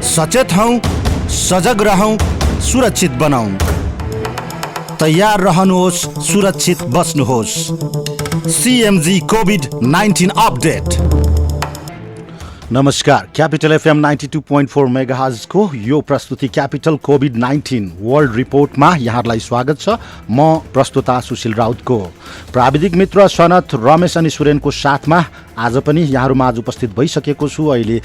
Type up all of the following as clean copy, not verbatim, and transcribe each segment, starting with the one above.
सचेत हौं, सजग रहौं, सुरक्षित बनाऊं। तैयार रहनुहोस्, सुरक्षित बस्नुहोस्। CMG COVID-19 update. नमस्कार, क्यापिटल FM 92.4 मेगाहर्ज को यो प्रस्तुति क्यापिटल कोभिड-19 वर्ल्ड रिपोर्टमा यहाँहरूलाई स्वागत छ। म प्रस्तुता सुशील राउतको। प्राविधिक मित्र सनत रमेश अनि सुरेनको साथमा आज पनि यहाँहरूमा आज उपस्थित भइसकेको छु। अहिले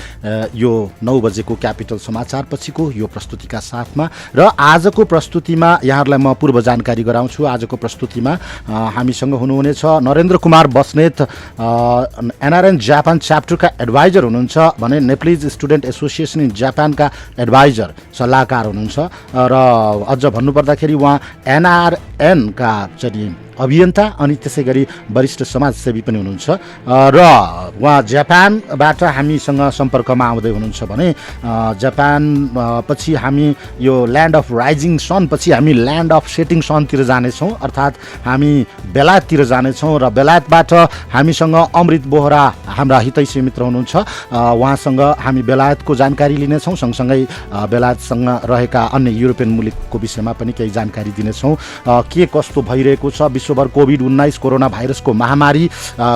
यो 9 बजेको क्यापिटल समाचार पछिको यो प्रस्तुतिका साथमा र आजको प्रस्तुतिमा यहाँहरूलाई म पूर्व जानकारी गराउँछु। आजको प्रस्तुतिमा हामीसँग हुनुहुनेछ नरेन्द्र कुमार बस्नेत, NRN जापान च्याप्टरका एडभाइजर हुनुहुन्छ भने नेप्लिज स्टुडेन्ट एसोसिएसन इन जापानका एडभाइजर सल्लाहकार हुनुहुन्छ र अझ भन्नुपर्दाखेरि उहाँ NRN का चाहिँ अभियन्ता अनि त्यसै गरी वरिष्ठ समाजसेवी पनि हुनुहुन्छ र उहाँ जापानबाट हामीसँग सम्पर्कमा आउँदै हुनुहुन्छ भने जापान पछि हामी यो ल्यान्ड अफ राइजिङ सन पछि हामी ल्यान्ड अफ सेटिङ सनतिर जानेछौँ, अर्थात् हामी बेलायततिर जानेछौँ र बेलायतबाट हामीसँग अमृत बोहरा हाम्रा हितैषी मित्र हुनुहुन्छ। उहाँसँग हामी बेलायतको जानकारी लिनेछौँ, सँगसँगै बेलायतसँग रहेका अन्य युरोपियन मुलुकको विषयमा पनि केही जानकारी दिनेछौँ। के कस्तो भइरहेको छ विश्वभर कोभिड-19 कोरोना भाइरसको महामारी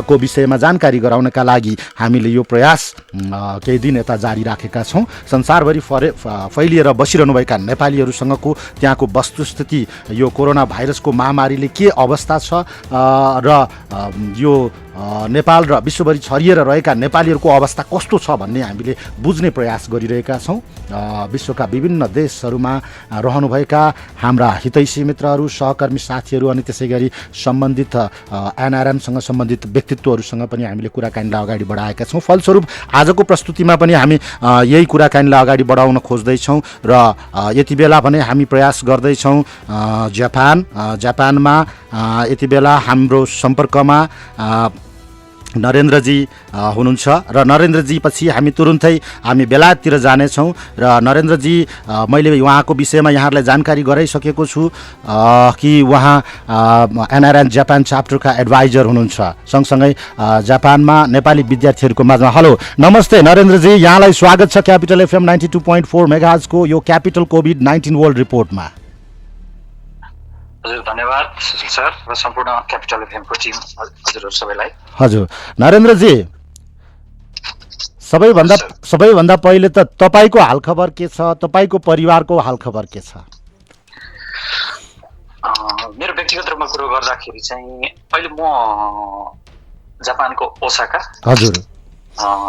को विषयमा जानकारी गराउनका लागि हामीले यो प्रयास केही दिन यता जारी राखेका छौँ। संसारभरि फैलिएर बसिरहनुभएका नेपालीहरूसँगको त्यहाँको वस्तुस्थिति, यो कोरोना भाइरसको महामारीले के अवस्था छ र यो नेपाल र विश्वभरि छरिएर रहेका नेपालीहरूको अवस्था कस्तो छ भन्ने हामीले बुझ्ने प्रयास गरिरहेका छौँ। विश्वका विभिन्न देशहरूमा रहनुभएका हाम्रा हितैषी मित्रहरू, सहकर्मी साथीहरू अनि त्यसै गरी सम्बन्धित NRM सँग सम्बन्धित व्यक्तित्वहरूसँग पनि हामीले कुराकानीलाई अगाडि बढाएका छौँ। फलस्वरूप आजको प्रस्तुतिमा पनि हामी यही कुराकानीलाई अगाडि बढाउन खोज्दैछौँ र यति बेला भने हामी प्रयास गर्दैछौँ जापानमा यति बेला हाम्रो सम्पर्कमा नरेन्द्रजी हुनुहुन्छ र नरेन्द्रजी पछि हामी तुरुन्तै हामी बेलायततिर जानेछौँ र नरेन्द्रजी मैले उहाँको विषयमा यहाँहरूलाई जानकारी गराइसकेको छु कि उहाँ NRN जापान च्याप्टरका एडभाइजर हुनुहुन्छ, सँगसँगै जापानमा नेपाली विद्यार्थीहरूको माझमा। हेलो, नमस्ते नरेन्द्रजी, यहाँलाई स्वागत छ क्यापिटल FM 92.4 मेगाहर्जको यो क्यापिटल कोभिड-19 वर्ल्ड रिपोर्टमा। हजुर, धन्यवाद सुशील सर र सम्पूर्ण क्यापिटल एफएमको टिम, हजुरहरू सबैलाई। हजुर नरेन्द्रजी, सबैभन्दा पहिले त तपाईको हालखबर के छ, तपाईको परिवारको हालखबर के छ? मेरो व्यक्तिगत रूपमा कुरो गर्दाखेरि चाहिँ अहिले म जापानको ओसाका, हजुर,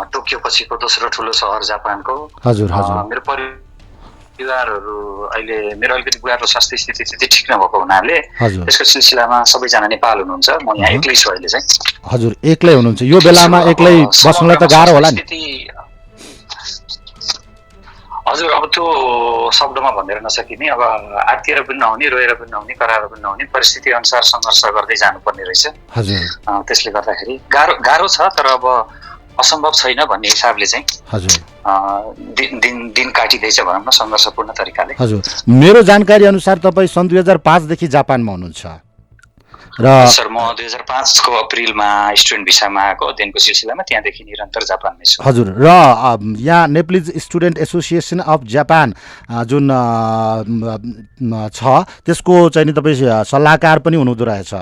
टोकियो पछिको दोस्रो ठुलो सहर जापानको। हजुर, मेरो परिवारहरू अहिले मेरो अलिकति बुढाको स्वास्थ्य स्थिति त्यति ठिक नभएको हुनाले त्यसको सिलसिलामा सबैजना नेपाल हुनुहुन्छ। म यहाँ एक्लै छु अहिले चाहिँ। हजुर, एक्लै हुनुहुन्छ? यो बेलामा एक्लै बस्नलाई त गाह्रो होला नि? हजुर, अब त्यो शब्दमा भनेर नसकिने, अब आत्तिएर पनि नहुने, रोएर पनि नहुने, कराएर पनि नहुने, परिस्थिति अनुसार सङ्घर्ष गर्दै जानुपर्ने रहेछ। हजुर, त्यसले गर्दाखेरि गाह्रो छ, तर अब असम्भव छैन भन्ने हिसाबले चाहिँ हजुर दिन काटिँदैछ भनौँ न, सङ्घर्षपूर्ण तरिकाले। हजुर, मेरो जानकारी अनुसार तपाईँ सन् 2005 देखि जापानमा हुनुहुन्छ र सर म 2005 को अप्रिलमा स्टुडेन्ट भिसामा आएको अध्ययनको सिलसिलामा त्यहाँदेखि निरन्तर जापानमै छु। हजुर, र यहाँ Nepalese student association of Japan जुन छ त्यसको चाहिँ नि तपाईँ सल्लाहकार पनि हुनुहुँदो रहेछ?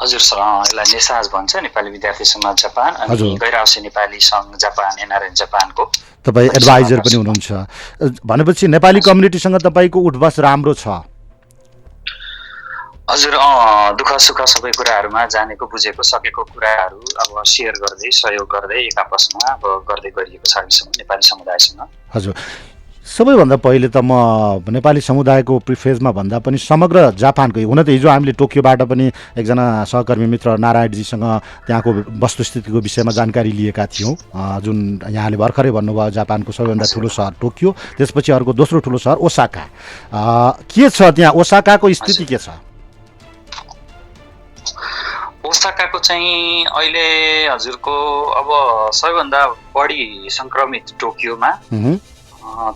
हजुर सर, यसलाई नेसाज भन्छ, नेपाली विद्यार्थी समाज जापान, अनि गैर आवासीय नेपाली सङ्घ जापान NRN जापानको तपाईँ एडभाइजर पनि हुनुहुन्छ भनेपछि नेपाली कम्युनिटीसँग तपाईँको उठबस राम्रो छ? हजुर, दुःख सुख सबै कुराहरूमा जानेको बुझेको सकेको कुराहरू अब सेयर गर्दै सहयोग गर्दै एक आपसमा अब गर्दै गरिएको छ हामीसँग नेपाली समुदायसँग। हजुर, सबैभन्दा पहिले त म नेपाली समुदायको प्रिफेजमा भन्दा पनि समग्र जापानकै, हुन त हिजो हामीले टोकियोबाट पनि एकजना सहकर्मी मित्र नारायणजीसँग त्यहाँको वस्तुस्थितिको विषयमा जानकारी लिएका थियौँ, जुन यहाँले भर्खरै भन्नुभयो जापानको सबैभन्दा ठुलो सहर टोकियो, त्यसपछि अर्को दोस्रो ठुलो सहर ओसाका। के छ त्यहाँ ओसाकाको स्थिति के छ? ओसाकाको चाहिँ अहिले हजुरको अब सबैभन्दा बढी सङ्क्रमित टोकियोमा,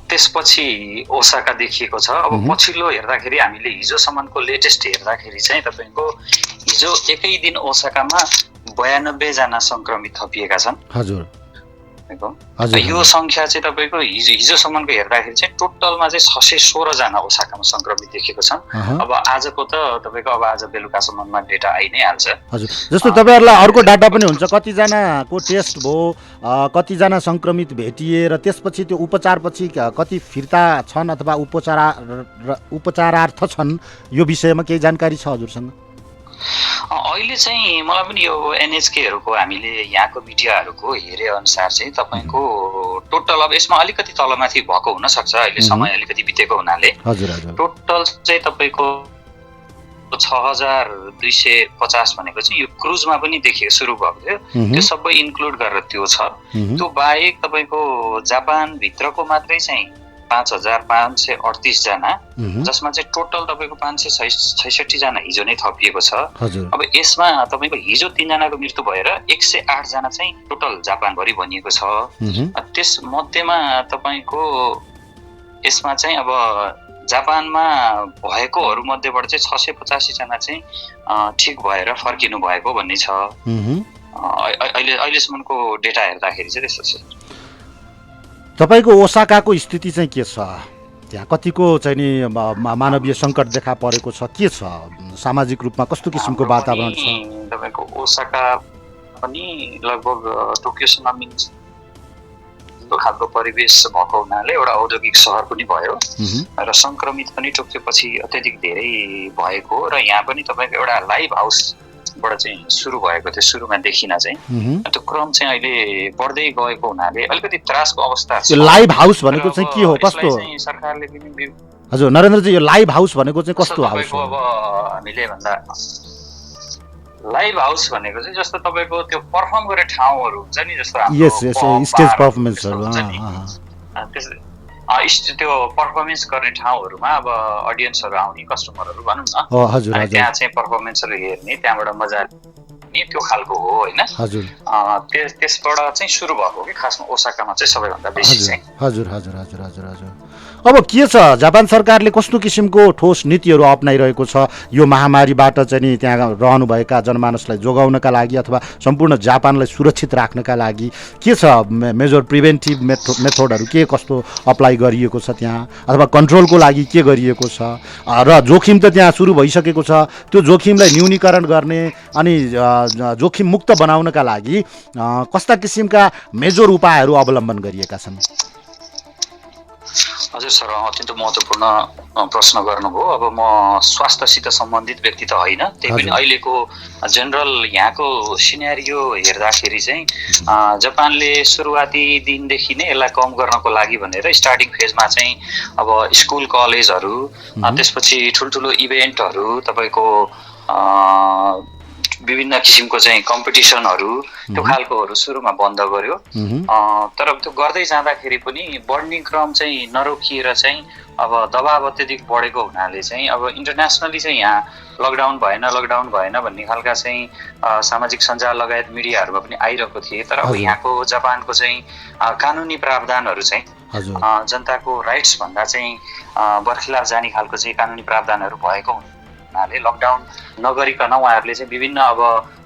त्यसपछि ओसाका देखिएको छ। अब पछिल्लो हेर्दाखेरि हामीले हिजोसम्मको लेटेस्ट हेर्दाखेरि चाहिँ तपाईँको हिजो एकै दिन ओसाकामा 92 जना सङ्क्रमित थपिएका छन्। हजुर, तपाईँको हजुर, यो संख्या चाहिँ तपाईँको हिजोसम्मको हेर्दाखेरि चाहिँ टोटलमा चाहिँ 616 जना ओसाकामा संक्रमित देखेको छन्। अब आजको त तपाईँको अब आज बेलुकासम्ममा डेटा आइ नै हाल्छ। हजुर, जस्तो तपाईँहरूलाई अर्को डाटा पनि हुन्छ, कतिजनाको टेस्ट भयो, कतिजना संक्रमित भेटिए र त्यसपछि त्यो उपचारपछि कति फिर्ता छन् अथवा उपचारार्थ छन्, यो विषयमा केही जानकारी छ हजुरसँग? अहिले चाहिँ मलाई पनि यो एनएचकेहरूको हामीले यहाँको मिडियाहरूको हेरे अनुसार चाहिँ तपाईँको टोटल अब यसमा अलिकति तलमाथि भएको हुनसक्छ, अहिले समय अलिकति बितेको हुनाले टोटल चाहिँ तपाईँको 6250 भनेको चाहिँ यो क्रुजमा पनि देखिएको सुरु भएको थियो, त्यो सबै इन्क्लुड गरेर त्यो छ। त्यो बाहेक तपाईँको जापानभित्रको मात्रै चाहिँ 5538 जना, जसमा चाहिँ टोटल तपाईँको 566 जना हिजो नै थपिएको छ। अब यसमा तपाईँको हिजो 3 जनाको मृत्यु भएर 108 जना चाहिँ टोटल जापानभरि भनिएको छ। त्यस मध्येमा तपाईँको यसमा चाहिँ अब जापानमा भएकोहरू मध्येबाट चाहिँ 685 जना चाहिँ ठिक भएर फर्किनु भएको भन्ने छ। अहिलेसम्मको डेटा हेर्दाखेरि चाहिँ त्यस्तो छ। तपाईको ओसाकाको स्थिति चाहिँ के छ? त्यहाँ कतिको चाहिँ नि मानवीय सङ्कट देखा परेको छ, के छ सामाजिक रूपमा, कस्तो किसिमको वातावरण छ? तपाईँको ओसाका पनि लगभग टोकियोसँग मिल्छ खालको परिवेश भएको हुनाले एउटा औद्योगिक सहर पनि भयो र संक्रमित पनि टोकियोपछि अत्यधिक धेरै भएको, र यहाँ पनि तपाईँको एउटा लाइभ हाउसबाट चाहिँ सुरु भएको थियो सुरुमा देखिन चाहिँ, त्यो क्रम चाहिँ अहिले बढ्दै गएको हुनाले अलिकति त्रासको अवस्था छ। लाइभ हाउस भनेको चाहिँ के हो, कस्तो? सरकारले पनि हजुर नरेन्द्रजी, यो लाइभ हाउस भनेको चाहिँ कस्तो हाउस हो? अब हामीले भन्दा लाइभ हाउस भनेको चाहिँ जस्तो तपाईँको त्यो पर्फर्म गर्ने ठाउँहरू हुन्छ नि, जस्तो स्टेज पर्फर्मेन्सहरू, त्यो पर्फर्मेन्स गर्ने ठाउँहरूमा अब अडियन्सहरू आउने, कस्टमरहरू भनौँ न, त्यहाँ चाहिँ पर्फर्मेन्सहरू हेर्ने, त्यहाँबाट मजा लिने, त्यो खालको हो होइन। त्यसबाट चाहिँ सुरु भएको कि खासमा ओसाकामा चाहिँ सबैभन्दा बेसी चाहिँ। हजुर हजुर हजुर हजुर हजुर अब के छ, जापान सरकारले कस्तो किसिमको ठोस नीतिहरू अप्नाइरहेको छ यो महामारीबाट चाहिँ नि त्यहाँ रहनुभएका जनमानसलाई जोगाउनका लागि अथवा सम्पूर्ण जापानलाई सुरक्षित राख्नका लागि? के छ मेजर प्रिभेन्टिभ मेथडहरू के कस्तो अप्लाई गरिएको छ त्यहाँ, अथवा कन्ट्रोलको लागि के गरिएको छ? र जोखिम त त्यहाँ सुरु भइसकेको छ, त्यो जोखिमलाई न्यूनीकरण गर्ने अनि जोखिम मुक्त बनाउनका लागि कस्ता किसिमका मेजर उपायहरू अवलम्बन गरिएका छन्? हजुर सर, अत्यन्त महत्त्वपूर्ण प्रश्न गर्नुभयो। अब म स्वास्थ्यसित सम्बन्धित व्यक्ति त होइन, त्यही पनि अहिलेको जेनरल यहाँको सिनेरियो हेर्दाखेरि चाहिँ जापानले सुरुवाती दिनदेखि नै यसलाई कम गर्नको लागि भनेर स्टार्टिङ फेजमा चाहिँ अब स्कुल कलेजहरू, त्यसपछि ठुल्ठुलो इभेन्टहरू, तपाईँको विभिन्न किसिमको चाहिँ कम्पिटिसनहरू, त्यो खालकोहरू सुरुमा बन्द गर्यो। तर त्यो गर्दै जाँदाखेरि पनि बढ्ने क्रम चाहिँ नरोकिएर चाहिँ अब दबाब अत्यधिक बढेको हुनाले चाहिँ अब इन्टरनेसनली चाहिँ यहाँ लकडाउन भएन भन्ने खालका चाहिँ सामाजिक सञ्जाल लगायत मिडियाहरूमा पनि आइरहेको थिए। तर अब यहाँको जापानको चाहिँ कानुनी प्रावधानहरू चाहिँ जनताको राइट्स भन्दा चाहिँ बर्खिलाफ जाने खालको चाहिँ कानुनी प्रावधानहरू भएको हुनाले लकडाउन नगरिकन उहाँहरूले चाहिँ विभिन्न अब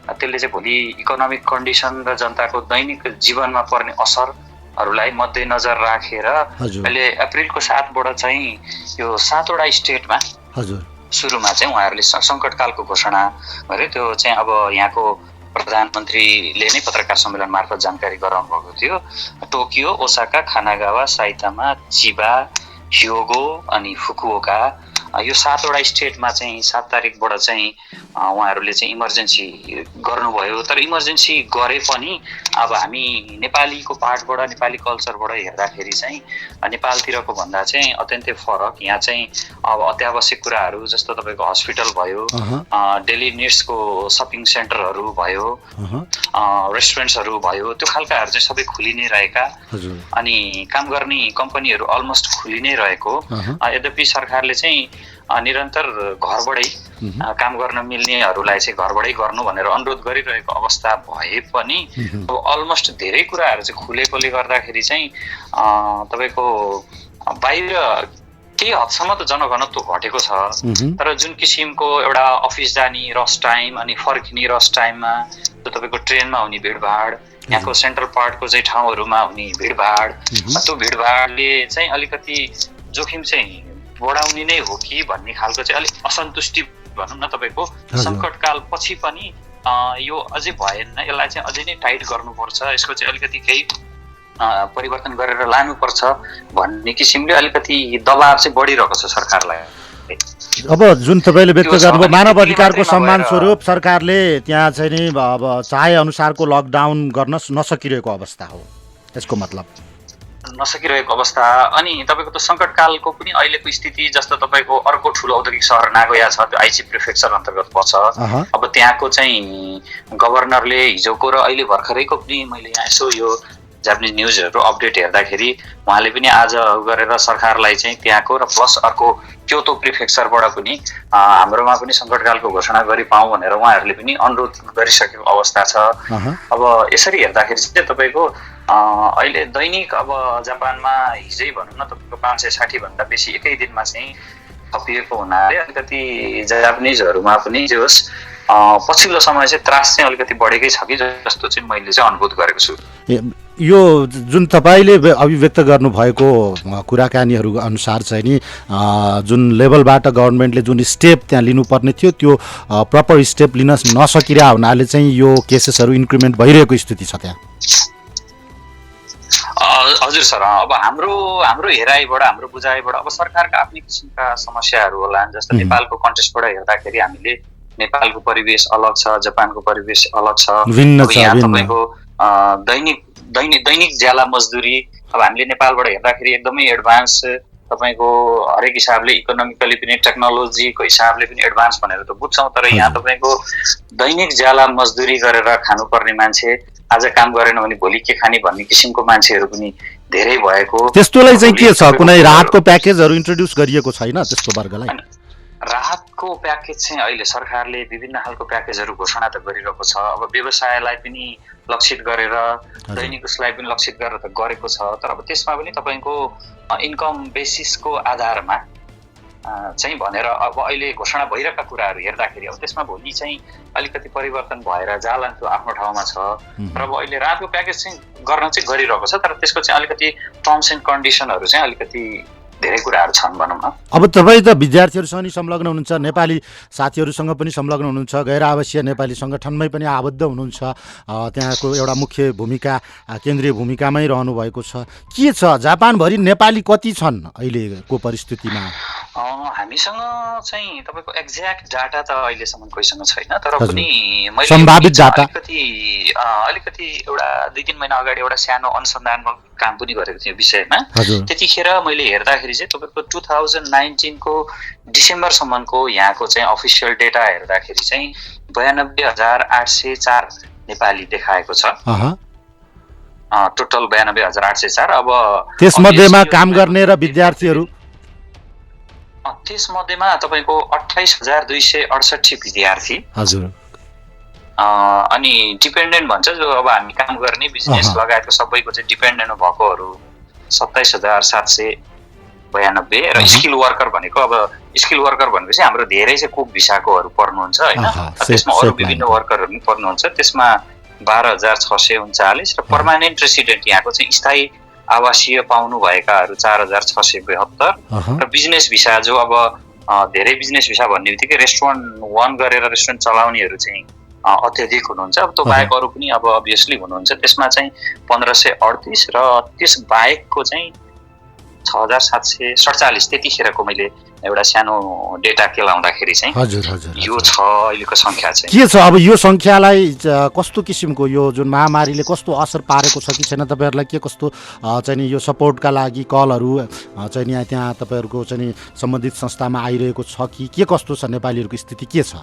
त्यसले चाहिँ भोलि इकोनोमिक कन्डिसन र जनताको दैनिक जीवनमा पर्ने असरहरूलाई मध्यनजर राखेर अहिले अप्रिलको 7बाट चाहिँ यो 7वटा स्टेटमा सुरुमा चाहिँ उहाँहरूले सङ्कटकालको घोषणा गरे। त्यो चाहिँ अब यहाँको प्रधानमन्त्रीले नै पत्रकार सम्मेलन मार्फत जानकारी गराउनु भएको थियो। Tokyo, Osaka, Kanagawa, Saitama, Chiba, Hyogo अनि फुकुओका, यो 7वटा स्टेटमा चाहिँ 7 तारिकबाट चाहिँ उहाँहरूले चाहिँ इमर्जेन्सी गर्नुभयो। तर इमर्जेन्सी गरे पनि अब हामी नेपालीको पार्टबाट, नेपाली कल्चरबाट हेर्दाखेरि चाहिँ नेपालतिरको भन्दा चाहिँ अत्यन्तै फरक। यहाँ चाहिँ अब अत्यावश्यक कुराहरू जस्तो तपाईँको हस्पिटल भयो, डेली निड्सको सपिङ सेन्टरहरू भयो, रेस्टुरेन्ट्सहरू भयो, त्यो खालकाहरू चाहिँ सबै खुली नै रहेका, अनि काम गर्ने कम्पनीहरू अलमोस्ट खुली नै रहेको। यद्यपि सरकारले चाहिँ निरन्तर घरबाटै काम गर्न मिल्नेहरूलाई चाहिँ घरबाटै गर्नु भनेर अनुरोध गरिरहेको अवस्था भए पनि अब अलमोस्ट धेरै कुराहरू चाहिँ खुलेकोले गर्दाखेरि चाहिँ तपाईँको बाहिर केही हदसम्म त जनघनत्व घटेको छ। तर जुन किसिमको एउटा अफिस जाने रस टाइम अनि फर्किने रस टाइममा तपाईँको ट्रेनमा हुने भिडभाड, यहाँको सेन्ट्रल पार्टको चाहिँ ठाउँहरूमा हुने भिडभाड, त्यो भिडभाडले चाहिँ अलिकति जोखिम चाहिँ बढाउने नै हो कि भन्ने खालको चाहिँ अलिक असन्तुष्टि भनौँ न तपाईँको सङ्कटकाल पछि पनि यो अझै भएन, यसलाई चाहिँ अझै नै टाइट गर्नुपर्छ, यसको चाहिँ अलिकति केही परिवर्तन गरेर लानुपर्छ भन्ने किसिमले अलिकति दबाब चाहिँ बढिरहेको छ सरकारलाई। अब जुन तपाईँले व्यक्त गर्नुभयो मानव अधिकारको सम्मान स्वरूप सरकारले त्यहाँ चाहिँ नि अब चाहे अनुसारको लकडाउन गर्न नसकिरहेको अवस्था हो, यसको मतलब नसकिरहेको अवस्था। अनि तपाईँको त सङ्कटकालको पनि अहिलेको स्थिति जस्तो तपाईँको अर्को ठुलो औद्योगिक सहर नागोया छ, त्यो आइची प्रिफेक्चर अन्तर्गत पर्छ। अब त्यहाँको चाहिँ गभर्नरले हिजोको र अहिले भर्खरैको पनि मैले यहाँ यसो यो जापानिज न्युजहरू अपडेट हेर्दाखेरि उहाँले पनि आज गरेर सरकारलाई चाहिँ त्यहाँको र प्लस अर्को क्योतो प्रिफेक्चरबाट पनि हाम्रोमा पनि सङ्कटकालको घोषणा गरिपाउँ भनेर उहाँहरूले पनि अनुरोध गरिसकेको अवस्था छ। अब यसरी हेर्दाखेरि चाहिँ तपाईँको अहिले दैनिक अब जापानमा हिजै भनौँ न तपाईँको 560 भन्दा बेसी एकै दिनमा चाहिँ थपिएको हुनाले अलिकति जापानिजहरूमा पनि जे होस् पछिल्लो समय चाहिँ त्रास चाहिँ अलिकति बढेकै छ कि जस्तो चाहिँ मैले चाहिँ अनुभूत गरेको छु। यो जुन तपाईँले अभिव्यक्त गर्नुभएको कुराकानीहरू अनुसार चाहिँ नि जुन लेभलबाट गभर्मेन्टले जुन स्टेप त्यहाँ लिनुपर्ने थियो त्यो प्रपर स्टेप लिन नसकिरहेको हुनाले चाहिँ यो केसेसहरू इन्क्रिमेन्ट भइरहेको स्थिति छ त्यहाँ। हजुर सर, अब हाम्रो हेराइबाट हाम्रो बुझाइबाट अब सरकारका आफ्नै किसिमका समस्याहरू होला। जस्तो नेपालको कन्टेक्स्टबाट हेर्दाखेरि हामीले नेपालको परिवेश अलग छ, जापानको परिवेश अलग छ, यहाँ तपाईँको दैनिक ज्याला मजदुरी अब हामीले नेपालबाट हेर्दाखेरि एकदमै एडभान्स तपाईँको हरेक हिसाबले इकोनोमिकली पनि टेक्नोलोजीको हिसाबले पनि एडभान्स भनेर त बुझ्छौँ, तर यहाँ तपाईँको दैनिक ज्याला मजदुरी गरेर खानुपर्ने मान्छे आज काम गरेन भने भोलि के खाने भन्ने किसिमको मान्छेहरू पनि धेरै भएको। त्यस्तोलाई चाहिँ के छ, कुनै राहतको प्याकेजहरू इन्ट्रोड्युस गरिएको छैन त्यस्तो वर्गलाई? राहतको प्याकेज चाहिँ अहिले सरकारले विभिन्न खालको प्याकेजहरू घोषणा त गरिरहेको छ। अब व्यवसायलाई पनि लक्षित गरेर दैनिक उसलाई पनि लक्षित गरेर त गरेको छ, तर अब त्यसमा पनि तपाईँको इन्कम बेसिसको आधारमा चाहिँ भनेर अब अहिले घोषणा भइरहेका कुराहरू हेर्दाखेरि अब त्यसमा भोलि चाहिँ अलिकति परिवर्तन भएर जाला त्यो आफ्नो ठाउँमा छ। र अब अहिले राहतको प्याकेज चाहिँ गर्न चाहिँ गरिरहेको छ, तर त्यसको चाहिँ अलिकति टर्म्स एन्ड कन्डिसनहरू चाहिँ अलिकति धेरै कुराहरू छन् भनौँ न। अब तपाईँ त विद्यार्थीहरूसँग नि संलग्न हुनुहुन्छ, नेपाली साथीहरूसँग पनि संलग्न हुनुहुन्छ, गैर आवासीय नेपाली सङ्गठनमै पनि आबद्ध हुनुहुन्छ, त्यहाँको एउटा मुख्य भूमिका केन्द्रीय भूमिकामै रहनु भएको छ। के छ जापानभरि नेपाली कति छन् अहिलेको परिस्थितिमा? हामीसँग चाहिँ तपाईँको एक्ज्याक्ट डाटा त अहिलेसम्म कोहीसँग छैन, तर पनि मैले सम्भावित डाटा अलिकति एउटा 2-3 महिना अगाडि एउटा सानो अनुसन्धानमा काम पनि गरेको थिएँ विषयमा। त्यतिखेर मैले हेर्दाखेरि चाहिँ तपाईँको 2019 को डिसेम्बरसम्मको यहाँको चाहिँ अफिसियल डेटा हेर्दाखेरि चाहिँ 92,804 नेपाली देखाएको छ। टोटल 92,804। अब त्यसमध्येमा काम गर्ने र विद्यार्थीहरू त्यसमध्येमा तपाईँको 28,268 विद्यार्थी। हजुर। अनि डिपेन्डेन्ट भन्छ जो अब हामी काम गर्ने बिजनेस लगायतको सबैको चाहिँ डिपेन्डेन्ट भएकोहरू 27,792 र स्किल वर्कर भनेको अब स्किल वर्कर भनेपछि हाम्रो धेरै चाहिँ कुक भिसाकोहरू पर्नुहुन्छ होइन, त्यसमा अरू विभिन्न वर्करहरू पनि पर्नुहुन्छ। त्यसमा 12,639 र पर्मानेन्ट रेसिडेन्ट यहाँको चाहिँ स्थायी आवासीय पाउनु भएकाहरू 4,672 र बिजनेस भिसा जो अब धेरै बिजनेस भिसा भन्ने बित्तिकै रेस्टुरेन्ट 1 गरेर रेस्टुरेन्ट चलाउनेहरू चाहिँ अत्यधिक हुनुहुन्छ। अब त्यो बाहेक अरू पनि अब अभियसली हुनुहुन्छ, त्यसमा चाहिँ 1538 र त्यस बाहेकको चाहिँ 6,747 त्यतिखेरको मैले एउटा सानो डेटा केलाउँदाखेरि चाहिँ यो छ अहिलेको सङ्ख्या चाहिँ। के छ अब यो सङ्ख्यालाई कस्तो किसिमको यो जुन महामारीले कस्तो असर पारेको छ कि छैन तपाईँहरूलाई? के कस्तो चाहिँ यो सपोर्टका लागि कलहरू चाहिँ यहाँ तपाईँहरूको चाहिँ सम्बन्धित संस्थामा आइरहेको छ कि के कस्तो छ? नेपालीहरूको स्थिति के छ?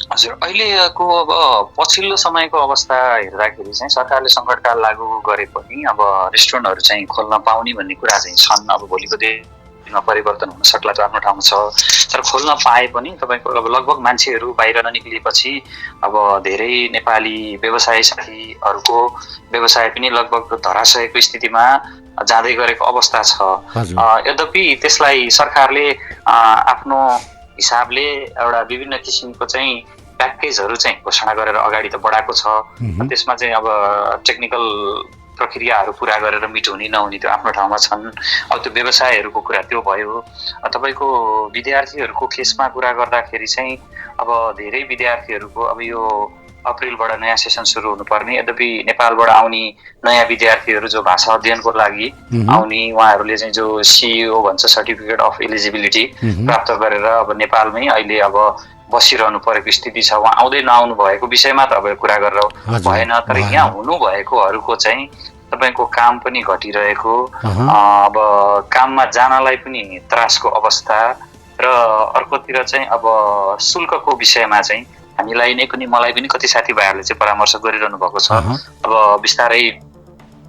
हजुर, अहिलेको अब पछिल्लो समयको अवस्था हेर्दाखेरि चाहिँ सरकारले सङ्कटकाल लागू गरे पनि अब रेस्टुरेन्टहरू चाहिँ खोल्न पाउने भन्ने कुरा चाहिँ छन्। अब भोलिको दिनमा परिवर्तन हुन सक्ला त्यो आफ्नो ठाउँमा छ, तर खोल्न पाए पनि तपाईँको अब लगभग मान्छेहरू बाहिर ननिक्लिएपछि अब धेरै नेपाली व्यवसाय साथीहरूको व्यवसाय पनि लगभग धराशयको स्थितिमा जाँदै गरेको अवस्था छ। यद्यपि त्यसलाई सरकारले आफ्नो हिसाबले एउटा विभिन्न किसिमको चाहिँ प्याकेजहरू चाहिँ घोषणा गरेर अगाडि त बढाएको छ। त्यसमा चाहिँ अब टेक्निकल प्रक्रियाहरू पुरा गरेर मिटुने नहुने त्यो आफ्नो ठाउँमा छन्। अब त्यो व्यवसायहरूको कुरा त्यो भयो। तपाईँको विद्यार्थीहरूको केसमा कुरा गर्दाखेरि चाहिँ अब धेरै विद्यार्थीहरूको अब यो अप्रिलबाट नयाँ सेसन सुरु हुनुपर्ने, यद्यपि नेपालबाट आउने नयाँ विद्यार्थीहरू जो भाषा अध्ययनको लागि आउने उहाँहरूले चाहिँ जो सिइओ भन्छ सर्टिफिकेट अफ एलिजिबिलिटी प्राप्त गरेर अब नेपालमै अहिले अब बसिरहनु परेको स्थिति छ। उहाँ आउँदै नआउनु भएको विषयमा त अब कुरा गरेर भएन, तर यहाँ हुनुभएकोहरूको चाहिँ तपाईँको काम पनि घटिरहेको, अब काममा जानलाई पनि त्रासको अवस्था र अर्कोतिर चाहिँ अब शुल्कको विषयमा चाहिँ हामीलाई नै पनि मलाई पनि कति साथीभाइहरूले चाहिँ परामर्श गरिरहनु भएको छ। अब बिस्तारै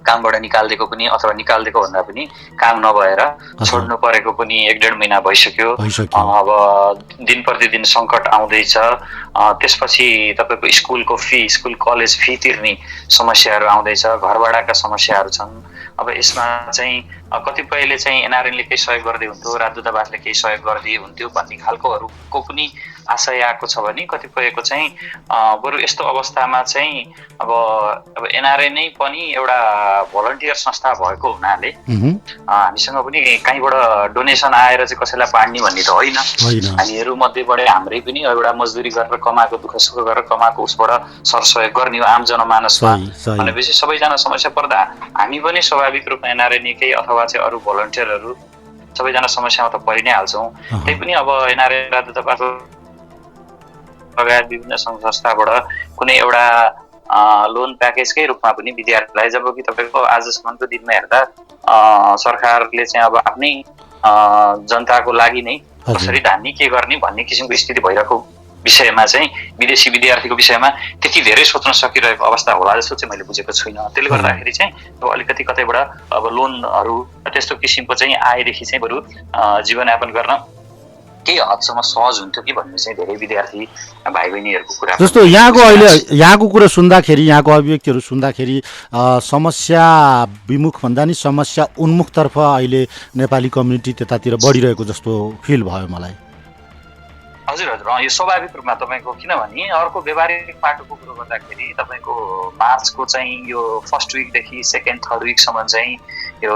कामबाट निकालिदिएको पनि अथवा निकालिदिएको भन्दा पनि काम नभएर छोड्नु परेको पनि 1-1.5 महिना भइसक्यो। अब दिन प्रतिदिन सङ्कट आउँदैछ। त्यसपछि तपाईँको स्कुलको फी, स्कुल कलेज फी तिर्ने समस्याहरू आउँदैछ, घरभाडाका समस्याहरू छन्। अब यसमा चाहिँ कतिपयले चाहिँ एनआरएनले केही सहयोग गर्दै हुन्थ्यो, राजदूतावासले केही सहयोग गर्दै हुन्थ्यो भन्ने खालकोहरूको पनि आशय आएको छ भने कतिपयको चाहिँ बरु यस्तो अवस्थामा चाहिँ अब एनआरएन नै पनि एउटा भलन्टियर संस्था भएको हुनाले हामीसँग पनि कहीँबाट डोनेसन आएर चाहिँ कसैलाई बाँड्ने भन्ने त होइन। हामीहरू मध्येबाट हाम्रै पनि एउटा मजदुरी गरेर कमाएको, दुःख सुख गरेर कमाएको उसबाट सरसहयोग गर्ने हो आम जनमानसमा भनेपछि सबैजना समस्या पर्दा हामी पनि स्वाभाविक रूपमा एनआरएनकै अथवा चाहिँ अरू भलन्टियरहरू सबैजना समस्यामा त परि नै हाल्छौँ। त्यही पनि अब एनआरएन राजदूतावास लगायत विभिन्न सङ्घ संस्थाबाट कुनै एउटा लोन प्याकेजकै रूपमा पनि विद्यार्थीलाई, जबकि तपाईँको आजसम्मको दिनमा हेर्दा सरकारले चाहिँ अब आफ्नै जनताको लागि नै कसरी धान्ने के गर्ने भन्ने किसिमको स्थिति भइरहेको विषयमा चाहिँ विदेशी विद्यार्थीको विषयमा त्यति धेरै सोच्न सकिरहेको अवस्था होला जस्तो चाहिँ मैले बुझेको छुइनँ। त्यसले गर्दाखेरि चाहिँ अलिकति कतैबाट अब लोनहरू त्यस्तो किसिमको चाहिँ आएदेखि चाहिँ बरु जीवनयापन गर्न केही हदसम्म सहज हुन्थ्यो कि भन्ने चाहिँ धेरै विद्यार्थी भाइ बहिनीहरूको कुरा। जस्तो यहाँको अहिले यहाँको कुरा सुन्दाखेरि, यहाँको अभिव्यक्तिहरू सुन्दाखेरि समस्या विमुख भन्दा नि समस्या उन्मुखतर्फ अहिले नेपाली कम्युनिटी त्यतातिर बढिरहेको जस्तो फिल भयो मलाई। हजुर हजुर, यो स्वाभाविक रूपमा तपाईँको, किनभने अर्को व्यवहारिक पाटोको कुरो गर्दाखेरि तपाईँको मार्चको चाहिँ यो फर्स्ट विकदेखि सेकेन्ड थर्ड विकसम्म चाहिँ यो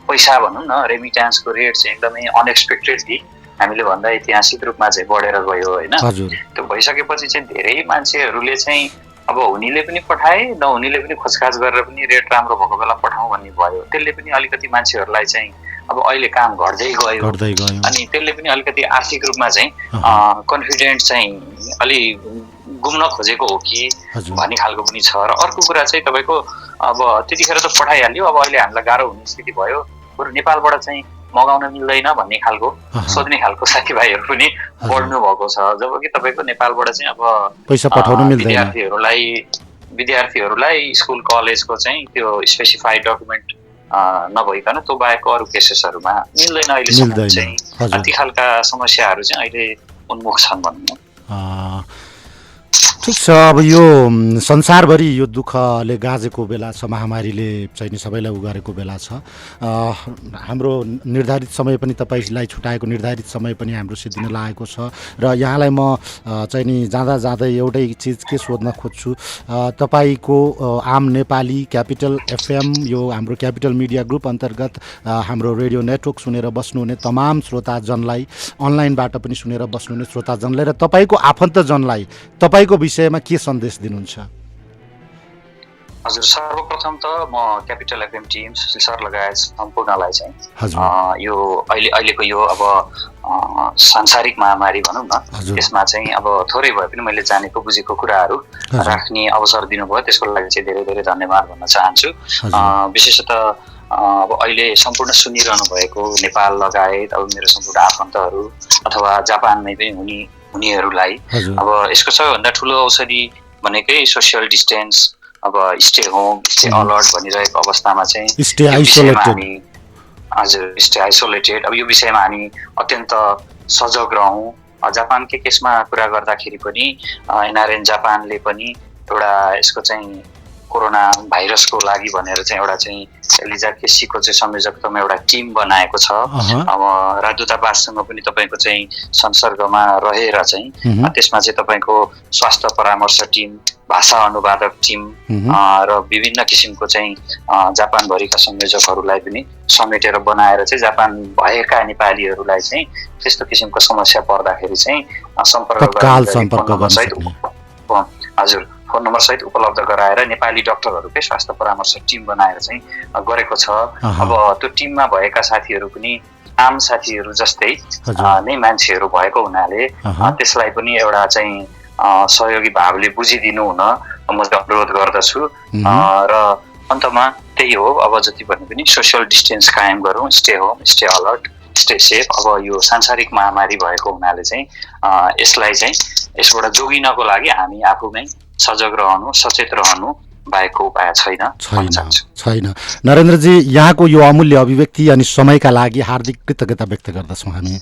पैसा भनौँ न रेमिट्यान्सको रेट चाहिँ एकदमै अनएक्सपेक्टेडली हामीले भन्दा ऐतिहासिक रूपमा चाहिँ बढेर गयो होइन। त्यो भइसकेपछि चाहिँ धेरै मान्छेहरूले चाहिँ अब हुनेले पनि पठाए, नहुनेले पनि खोजखाज गरेर पनि रेट राम्रो भएको बेला पठाउँ भन्ने भयो। त्यसले पनि अलिकति मान्छेहरूलाई चाहिँ अब अहिले काम घट्दै गयो अनि त्यसले पनि अलिकति आर्थिक रूपमा चाहिँ कन्फिडेन्ट चाहिँ अलि गुम्न खोजेको हो कि भन्ने खालको पनि छ। र अर्को कुरा चाहिँ तपाईँको अब त्यतिखेर त पठाइहाल्यो, अब अहिले हामीलाई गाह्रो हुने स्थिति भयो, बरु नेपालबाट चाहिँ मगाउन मिल्दैन भन्ने खालको सोध्ने खालको साथीभाइहरू पनि बढ्नु भएको छ। जबकि तपाईँको नेपालबाट चाहिँ अब पैसा पठाउन मिल्दैन, विद्यार्थीहरूलाई स्कुल कलेजको चाहिँ त्यो स्पेसिफाइड डकुमेन्ट नभइकन त्यो बाहेकको अरू केसेसहरूमा मिल्दैन अहिलेसम्म चाहिँ। ती खालका समस्याहरू चाहिँ अहिले उन्मुख छन् भनौँ। ठिक छ, अब यो संसारभरि यो दुःखले गाजेको बेला छ, महामारीले चाहिँ सबैलाई उगारेको बेला छ। हाम्रो निर्धारित समय पनि तपाईँलाई छुटाएको निर्धारित समय पनि हाम्रो सिद्धिन लागेको छ। र यहाँलाई म चाहिँ नि जाँदा जाँदै एउटै चिज के सोध्न खोज्छु, तपाईँको आम नेपाली क्यापिटल एफएम यो हाम्रो क्यापिटल मिडिया ग्रुप अन्तर्गत हाम्रो रेडियो नेटवर्क सुनेर बस्नुहुने तमाम श्रोताजनलाई, अनलाइनबाट पनि सुनेर बस्नुहुने श्रोताजनलाई र तपाईँको आफन्तजनलाई तपाईँको विषयमा के सन्देश दिनुहुन्छ? हजुर, सर्वप्रथम त म capital FM team Sushil sir लगायत सम्पूर्णलाई चाहिँ यो अहिलेको यो अब सांसारिक महामारी भनौँ न, त्यसमा चाहिँ अब थोरै भए पनि मैले जानेको बुझेको कुराहरू राख्ने अवसर दिनुभयो, त्यसको लागि चाहिँ धेरै धेरै धन्यवाद भन्न चाहन्छु। विशेषतः अब अहिले सम्पूर्ण सुनिरहनु भएको नेपाल लगायत अब मेरो सम्पूर्ण आफन्तहरू अथवा जापानमै पनि हुनेहरूलाई अब यसको सबैभन्दा ठुलो औषधि भनेकै सोसियल डिस्टेन्स, अब स्टे होम स्टे अलर्ट भनिरहेको अवस्थामा चाहिँ स्टे आइसोलेटेड, अब यो विषयमा हामी अत्यन्त सजग रहौँ। जापानकै केसमा कुरा गर्दाखेरि पनि एनआरएन जापानले पनि एउटा यसको चाहिँ कोरोना भाइरसको लागि भनेर चाहिँ एउटा चाहिँ एलिजा केसीको चाहिँ संयोजकतामा एउटा टिम बनाएको छ। अब राजदूतावाससँग पनि तपाईँको चाहिँ संसर्गमा रहेर चाहिँ त्यसमा चाहिँ तपाईँको स्वास्थ्य परामर्श टिम, भाषा अनुवादक टिम र विभिन्न किसिमको चाहिँ जापानभरिका संयोजकहरूलाई पनि समेटेर बनाएर चाहिँ जापान भएका नेपालीहरूलाई चाहिँ त्यस्तो किसिमको समस्या पर्दाखेरि चाहिँ हजुर फोन नम्बर सहित उपलब्ध गराएर नेपाली डाक्टरहरूकै स्वास्थ्य परामर्श टिम बनाएर चाहिँ गरेको छ। अब त्यो टिममा भएका साथीहरू पनि आम साथीहरू जस्तै नै मान्छेहरू भएको हुनाले त्यसलाई पनि एउटा चाहिँ सहयोगी भावले बुझिदिनु हुन म अनुरोध गर्दछु। र अन्तमा त्यही हो, अब जति भने पनि सोसियल डिस्टेन्स कायम गरौँ, stay home, stay alert, stay safe. अब यो सांसारिक महामारी भएको हुनाले चाहिँ यसलाई चाहिँ यसबाट जोगिनको लागि हामी आफूमै सजग रहनु, सचेत रहनु बाहेकको उपाय छैन। नरेन्द्रजी, यहाँको यो अमूल्य अभिव्यक्ति अनि समयका लागि हार्दिक कृतज्ञता व्यक्त गर्दछौँ हामी।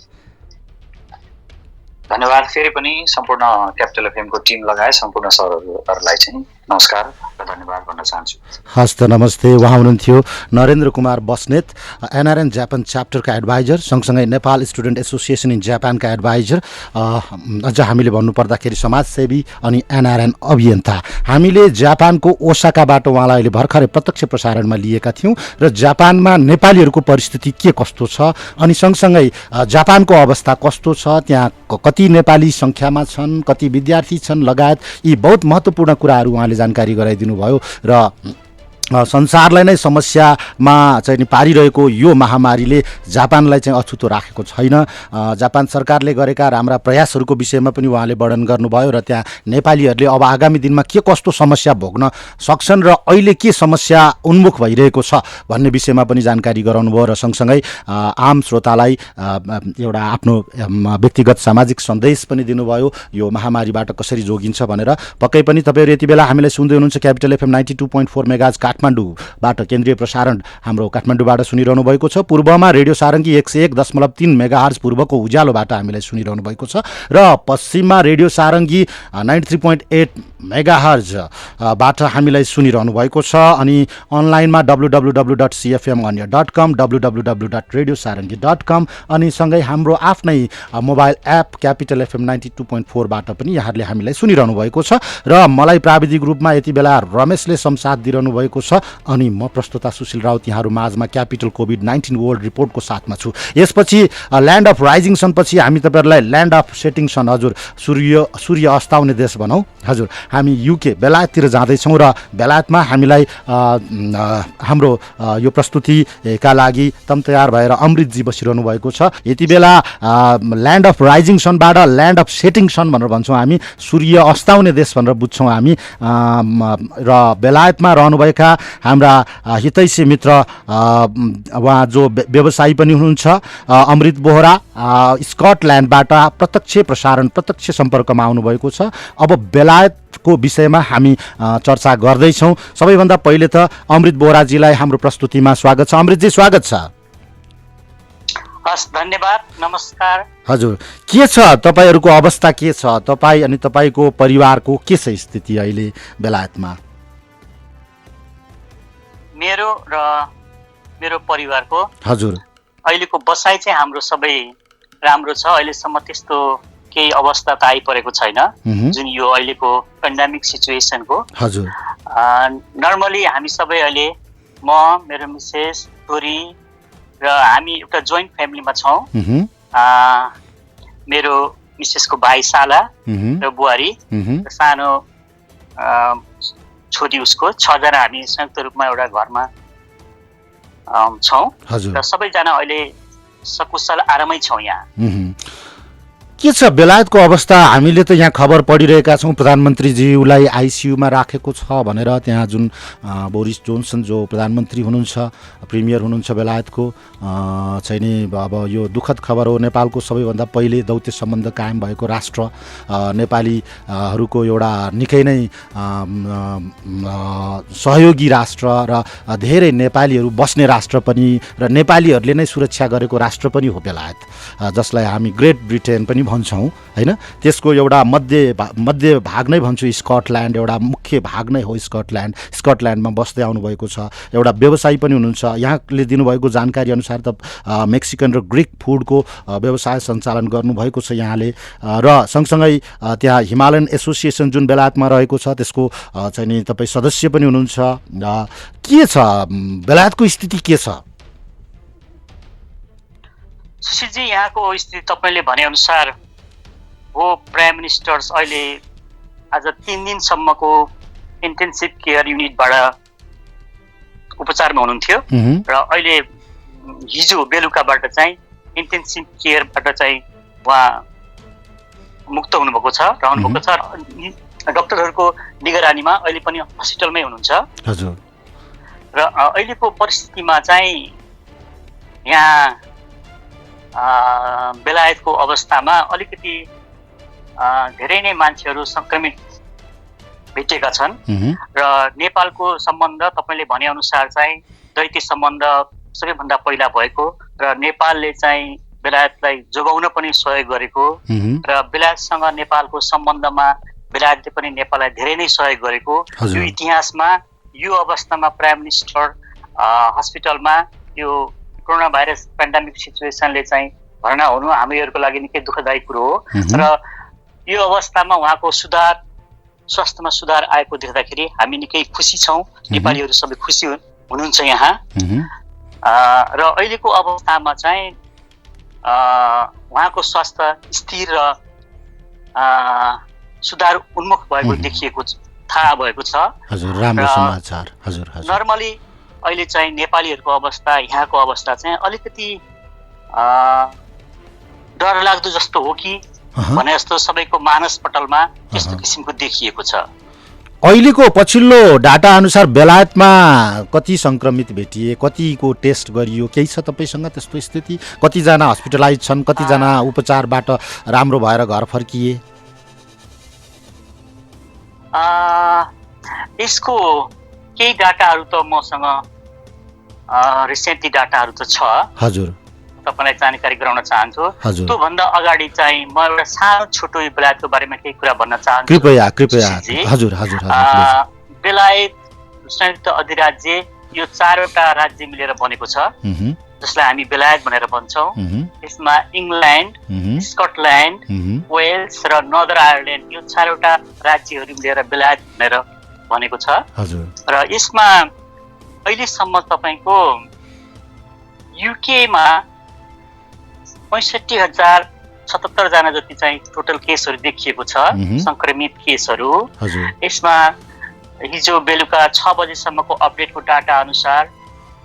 धन्यवाद। फेरि पनि सम्पूर्ण क्यापिटल एफएमको टिम लगाए सम्पूर्ण सरहरूलाई चाहिँ नमस्कार र धन्यवाद भन्न चाहन्छु। हस् त, नमस्ते। उहाँ हुनुहुन्थ्यो नरेन्द्र कुमार बस्नेत, एनआरएन जापान च्याप्टरका एडभाइजर, सँगसँगै नेपाल स्टुडेन्ट एसोसिएसन इन जापानका एडभाइजर, अझ हामीले भन्नुपर्दाखेरि समाजसेवी अनि एनआरएन अभियन्ता। हामीले जापानको ओसाकाबाट उहाँलाई अहिले भर्खरै प्रत्यक्ष प्रसारणमा लिएका थियौँ र जापानमा नेपालीहरूको परिस्थिति के कस्तो छ अनि सँगसँगै जापानको अवस्था कस्तो छ, त्यहाँ कति नेपाली सङ्ख्यामा छन्, कति विद्यार्थी छन् लगायत यी बहुत महत्त्वपूर्ण कुराहरू उहाँले जानकारी गराइदिनु भयो र संसारलाई नै समस्यामा चाहिँ पारिरहेको यो महामारीले जापानलाई चाहिँ अछुतो राखेको छैन। जापान सरकारले गरेका राम्रा प्रयासहरूको विषयमा पनि उहाँले वर्णन गर्नुभयो र त्यहाँ नेपालीहरूले अब आगामी दिनमा के कस्तो समस्या भोग्न सक्छन् र अहिले के समस्या उन्मुख भइरहेको छ भन्ने विषयमा पनि जानकारी गराउनु भयो र सँगसँगै आम श्रोतालाई एउटा आफ्नो व्यक्तिगत सामाजिक सन्देश पनि दिनुभयो यो महामारीबाट कसरी जोगिन्छ भनेर। पक्कै पनि तपाईँहरू यति बेला हामीलाई सुन्दै हुनुहुन्छ क्यापिटल एफएम 92.4 मेगाहर्ज काठमाडौँबाट केन्द्रीय प्रसारण हाम्रो काठमाडौँबाट सुनिरहनु भएको छ। पूर्वमा रेडियो सारङ्गी 101.3 मेगाहर्ज पूर्वको उज्यालोबाट हामीलाई सुनिरहनु भएको छ र पश्चिममा रेडियो सारङ्गी 93.8 मेगाहर्जबाट हामीलाई सुनिरहनु भएको छ अनि अनलाइनमा www.cfmanya.com, www.radiosarangi.com अनि सँगै हाम्रो आफ्नै मोबाइल एप क्यापिटल एफएम 92.4 बाट पनि यहाँहरूले हामीलाई सुनिरहनु भएको छ र मलाई प्राविधिक रूपमा यति बेला रमेशले संसाथ दिइरहनु भएको छ अनि म प्रस्तुता सुशील राउत यहाँहरू माझमा क्यापिटल कोभिड-19 वर्ल्ड रिपोर्टको साथमा छु। यसपछि ल्यान्ड अफ राइजिङ सन पछि हामी तपाईँहरूलाई ल्यान्ड अफ सेटिङ सन, हजुर सूर्य अस्ताउने देश भनौँ, हजुर हामी युके बेलायततिर जाँदैछौँ र बेलायतमा हामीलाई हाम्रो यो प्रस्तुतिका लागि तम तयार भएर अमृतजी बसिरहनु भएको छ। यति बेला ल्यान्ड अफ राइजिङ सनबाट ल्यान्ड अफ सेटिङ सन भनेर भन्छौँ हामी, सूर्य अस्ताउने देश भनेर बुझ्छौँ हामी र बेलायतमा रहनुभएका हाम्रा हितैषी मित्र उहाँ जो व्यवसायी पनि हुनुहुन्छ अमृत बोहरा स्कटल्यान्डबाट प्रत्यक्ष सम्पर्कमा आउनुभएको छ। अब बेलायतको विषयमा हामी चर्चा गर्दैछौँ। सबैभन्दा पहिले त अमृत बोहराजीलाई हाम्रो प्रस्तुतिमा स्वागत छ। अमृतजी, स्वागत छ। हस्, धन्यवाद, नमस्कार। हजुर, के छ तपाईँहरूको अवस्था, के छ तपाईँ अनि तपाईँको परिवारको के छ स्थिति अहिले बेलायतमा? मेरो परिवारको हजुर अहिलेको बसाइ चाहिँ हाम्रो सबै राम्रो छ। अहिलेसम्म त्यस्तो केही अवस्था त आइपरेको छैन जुन यो अहिलेको पेन्डेमिक सिचुएसनको। हजुर, नर्मली हामी सबै अहिले म, मेरो मिसेस, छोरी र हामी एउटा जोइन्ट फ्यामिलीमा छौँ। मेरो मिसेसको भाइ साला र बुहारी सानो छोरी, उसको 6 जना हामी संयुक्त रूपमा एउटा घरमा छौँ र सबैजना अहिले सकुशल आरामै छौँ यहाँ। के छ बेलायतको अवस्था? हामीले त यहाँ खबर पढिरहेका छौँ प्रधानमन्त्रीज्यूलाई आइसियुमा राखेको छ भनेर। त्यहाँ जुन बोरिस जोन्सन जो प्रधानमन्त्री हुनुहुन्छ, प्रिमियर हुनुहुन्छ बेलायतको, चाहिँ नि अब यो दुःखद खबर हो। नेपालको सबैभन्दा पहिले दौत्य सम्बन्ध कायम भएको राष्ट्र, नेपालीहरूको एउटा निकै नै सहयोगी राष्ट्र र धेरै नेपालीहरू बस्ने राष्ट्र पनि र नेपालीहरूले नै सुरक्षा गरेको राष्ट्र पनि हो बेलायत, जसलाई हामी ग्रेट ब्रिटेन पनि भन्छौँ होइन, त्यसको एउटा मध्य भाग नै भन्छु स्कटल्यान्ड, एउटा मुख्य भाग नै हो स्कटल्यान्ड। स्कटल्यान्डमा बस्दै आउनुभएको छ, एउटा व्यवसायी पनि हुनुहुन्छ। यहाँले दिनुभएको जानकारी अनुसार त मेक्सिकन र ग्रिक फुडको व्यवसाय सञ्चालन गर्नुभएको छ यहाँले, र सँगसँगै त्यहाँ हिमालयन एसोसिएसन जुन बेलायतमा रहेको छ त्यसको चाहिँ नि तपाईँ सदस्य पनि हुनुहुन्छ। के छ बेलायतको स्थिति के छ? सुशीलजी, यहाँको स्थिति तपाईँले भनेअनुसार हो। प्राइम मिनिस्टर्स अहिले आज 3 दिनसम्मको इन्टेन्सिभ केयर युनिटबाट उपचारमा हुनुहुन्थ्यो र अहिले हिजो बेलुकाबाट चाहिँ इन्टेन्सिभ केयरबाट चाहिँ उहाँ मुक्त हुनुभएको छ, रहनुभएको छ। डक्टरहरूको निगरानीमा अहिले पनि हस्पिटलमै हुनुहुन्छ। हजुर। र अहिलेको परिस्थितिमा चाहिँ यहाँ बेलायतको अवस्थामा अलिकति धेरै नै मान्छेहरू सङ्क्रमित भेटेका छन् र नेपालको सम्बन्ध तपाईँले भनेअनुसार चाहिँ दैत्य सम्बन्ध सबैभन्दा पहिला भएको र नेपालले चाहिँ बेलायतलाई जोगाउन पनि सहयोग गरेको र बेलायतसँग नेपालको सम्बन्धमा बेलायतले पनि नेपाललाई धेरै नै सहयोग गरेको यो इतिहासमा यो अवस्थामा प्राइम मिनिस्टर हस्पिटलमा यो कोरोना भाइरस पेन्डेमिक सिचुएसनले चाहिँ भर्ना हुनु हामीहरूको लागि निकै दुःखदायी कुरो हो। र यो अवस्थामा उहाँको स्वास्थ्यमा सुधार आएको देख्दाखेरि हामी निकै खुसी छौँ। नेपालीहरू सबै खुसी हुनुहुन्छ यहाँ। र अहिलेको अवस्थामा चाहिँ उहाँको स्वास्थ्य स्थिर र सुधार उन्मुख भएको देखिएको थाहा भएको छ। हजुर, राम्रो समाचार। हजुर हजुर। नर्मली अहिले चाहिँ नेपालीहरूको अवस्था, यहाँको अवस्था चाहिँ अलिकति डरलाग्दो जस्तो हो कि भने जस्तो सबैको मानसपटलमा त्यस्तो किसिमको देखिएको छ। अहिलेको पछिल्लो डाटा अनुसार बेलायतमा कति सङ्क्रमित भेटिए, कतिको टेस्ट गरियो, केही छ तपाईँसँग त्यस्तो स्थिति? कतिजना हस्पिटलाइज छन्, कतिजना उपचारबाट राम्रो भएर घर फर्किए? यसको केही डाटाहरू त मसँग रिसेन्टली डाटाहरू त छ। हजुर। तपाईँलाई जानकारी गराउन चाहन्छु। त्योभन्दा अगाडि चाहिँ म एउटा सानो छोटो बेलायतको बारेमा केही कुरा भन्न चाहन्छु। कृपया कृपया। हजुर हजुर। बेलायत संयुक्त अधिराज्य यो 4वटा राज्य मिलेर बनेको छ जसलाई हामी बेलायत भनेर भन्छौँ। यसमा इङ्ल्यान्ड, स्कटल्यान्ड, वेल्स र नर्दर्न आयरल्यान्ड यो 4वटा राज्यहरू मिलेर बेलायत भनेर बनेको छ। र यसमा अहिलेसम्म तपाईँको युकेमा 65,077 जना जति चाहिँ टोटल केसहरू देखिएको छ, सङ्क्रमित केसहरू। यसमा हिजो बेलुका 6 बजेसम्मको अपडेटको डाटा अनुसार